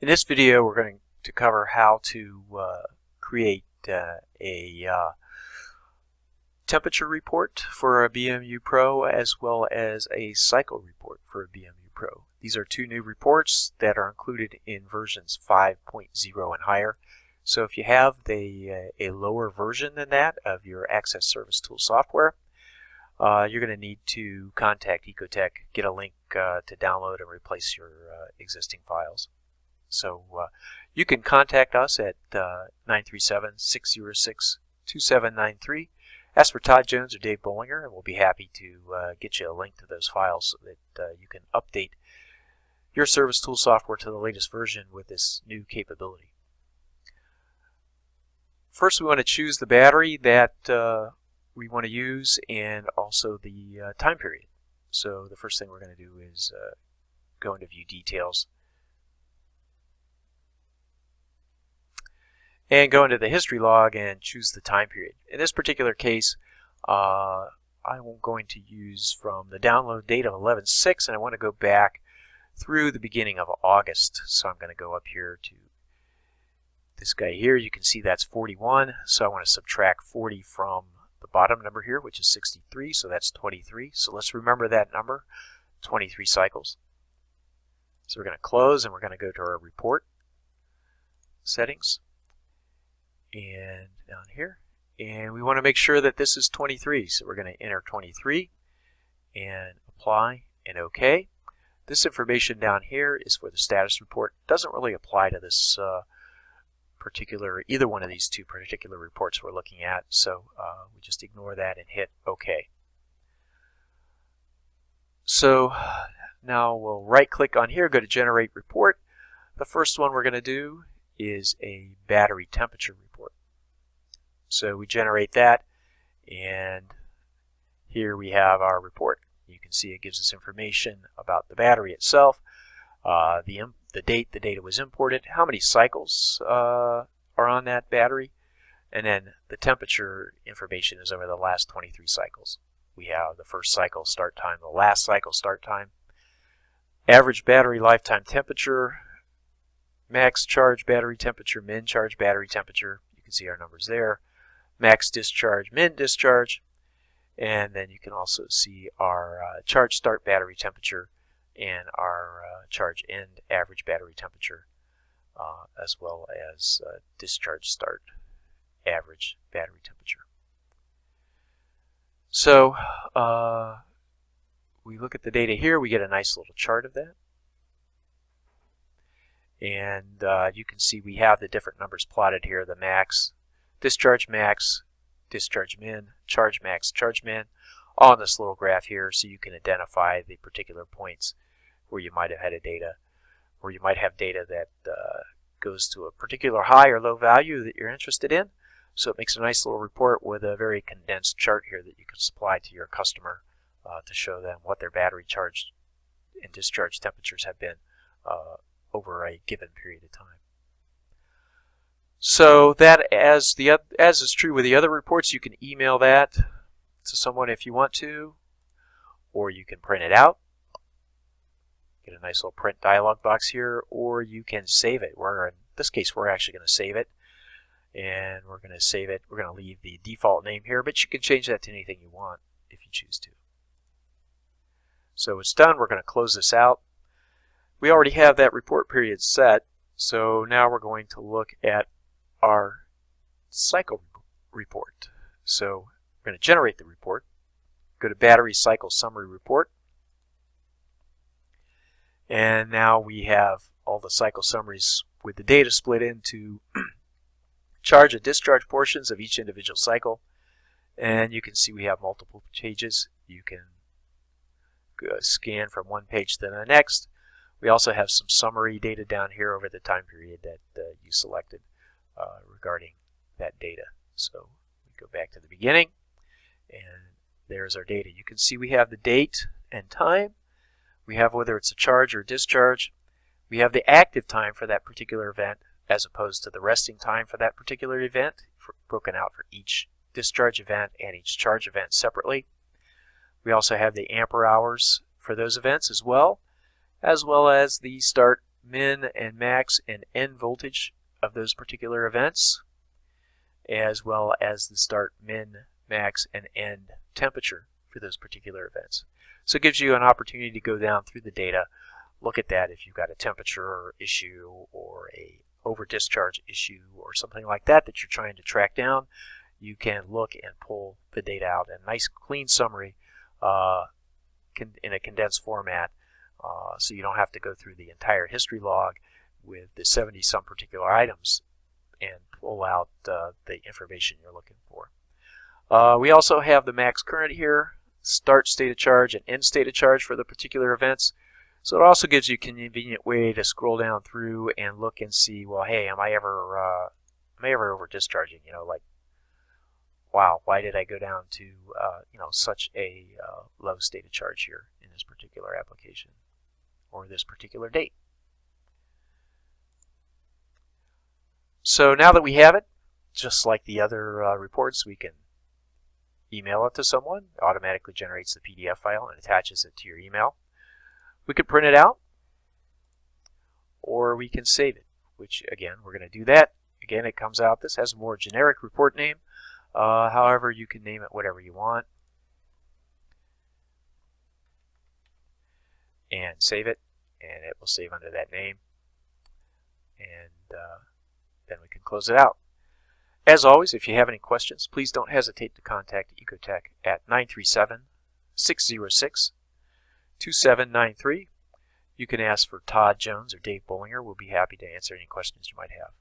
In this video, we're going to cover how to create a temperature report for a BMU Pro as well as a cycle report for a BMU Pro. These are two new reports that are included in versions 5.0 and higher. So if you have a lower version than that of your Access Service Tool software, you're going to need to contact Ecotech, get a link to download and replace your existing files. So you can contact us at 937-606-2793. Ask for Todd Jones or Dave Bollinger, and we'll be happy to get you a link to those files so that you can update your Service Tool software to the latest version with this new capability. First, we want to choose the battery that we want to use and also the time period. So the first thing we're going to do is go into View Details and go into the history log and choose the time period. In this particular case, I'm going to use from the download date of 11/6, and I want to go back through the beginning of August. So I'm going to go up here to this guy here. You can see that's 41, so I want to subtract 40 from the bottom number here, which is 63, so that's 23. So let's remember that number, 23 cycles. So we're going to close, and we're going to go to our report settings and down here, and we want to make sure that this is 23, so we're going to enter 23 and apply and OK. This information down here is for the status report. It doesn't really apply to this either one of these two particular reports we're looking at, so we just ignore that and hit OK. So now we'll right click on here, go to Generate Report. The first one we're going to do is a battery temperature report. So we generate that, and here we have our report. You can see it gives us information about the battery itself, the date the data was imported, how many cycles are on that battery, and then the temperature information is over the last 23 cycles. We have the first cycle start time, the last cycle start time, average battery lifetime temperature, max charge battery temperature, min charge battery temperature. You can see our numbers there. Max discharge, min discharge. And then you can also see our charge start battery temperature and our charge end average battery temperature, as well as discharge start average battery temperature. So we look at the data here. We get a nice little chart of that. And you can see we have the different numbers plotted here, the max, discharge min, charge max, charge min, all in this little graph here, so you can identify the particular points where you might have had data that goes to a particular high or low value that you're interested in. So it makes a nice little report with a very condensed chart here that you can supply to your customer to show them what their battery charge and discharge temperatures have been over a given period of time. So that, as is true with the other reports, you can email that to someone if you want to, or you can print it out. Get a nice little print dialog box here, or you can save it. In this case, we're actually going to save it, and we're going to save it. We're going to leave the default name here, but you can change that to anything you want if you choose to. So it's done. We're going to close this out. We already have that report period set, so now we're going to look at our cycle report. So we're going to generate the report, go to Battery Cycle Summary Report, and now we have all the cycle summaries with the data split into charge and discharge portions of each individual cycle. And you can see we have multiple pages. You can scan from one page to the next. We also have some summary data down here over the time period that you selected regarding that data. So we go back to the beginning, and there's our data. You can see we have the date and time. We have whether it's a charge or discharge. We have the active time for that particular event as opposed to the resting time for that particular event, broken out for each discharge event and each charge event separately. We also have the ampere hours for those events as well as the start, min and max and end voltage of those particular events, as well as the start, min, max, and end temperature for those particular events. So it gives you an opportunity to go down through the data, look at that if you've got a temperature issue or a over discharge issue or something like that that you're trying to track down. You can look and pull the data out in a nice clean summary in a condensed format, so you don't have to go through the entire history log with the 70 some particular items and pull out the information you're looking for. We also have the max current here, start state of charge and end state of charge for the particular events. So it also gives you a convenient way to scroll down through and look and see, well, hey, am I ever over discharging? You know, like, wow, why did I go down to such a low state of charge here in this particular application or this particular date? So now that we have it, just like the other reports, we can email it to someone. It automatically generates the PDF file and attaches it to your email. We could print it out, or we can save it, which again, we're going to do that. Again, it comes out. This has a more generic report name. However, you can name it whatever you want and save it, and it will save under that name, and then we can close it out. As always, if you have any questions, please don't hesitate to contact Ecotech at 937-606-2793. You can ask for Todd Jones or Dave Bollinger. We'll be happy to answer any questions you might have.